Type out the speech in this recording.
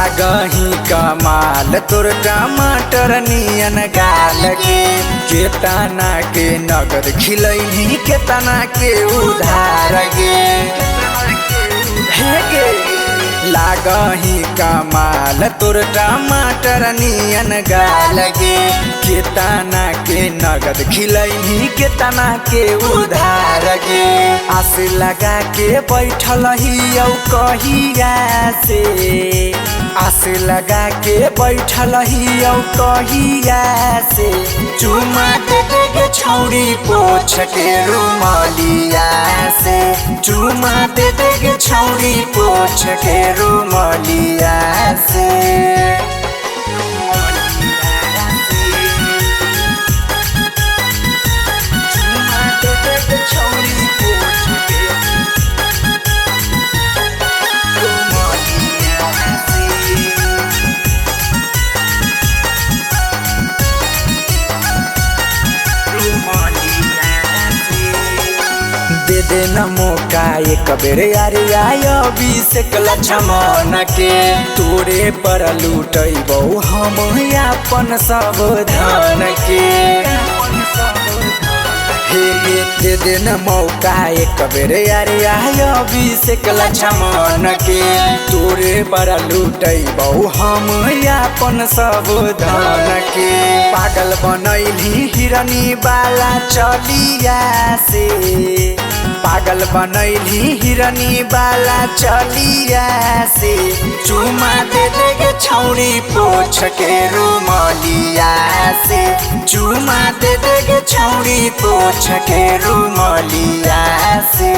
लागही कमाल तोर टमाटर नियन गाल के तना के नगद खिलैली के तना के उधार गे हे गे लागही कमाल तोर टमाटर नियन गाल के तना के नगद खिलैली के तना के उधार गे आस लगा के बैठल ही औ कहिया से आस लगा के बैठल ही औ कहिया से चुमा दे गे छौरी पोछ के रुमालिया से चुमा दे गे छौरी पोछ के रुमालिया से दे दे न मौका एक बेर यारे आयो अभिषेक लक्ष्मण के तोरे पर लूटैबौ हम अपन सब धन के हे दे दे न मौका एक बेर यारे आयो अभिषेक लक्ष्मण के तोरे पर लूटैबौ हम अपन सब धन के पागल बनैली हिरनी बाला चलिया से पागल बनैली हिरनी बाला चलिया से चुमा दे गे छौरी पोछ के रुमालिया से चुमा दे गे छौरी पोछ के रुमालिया से।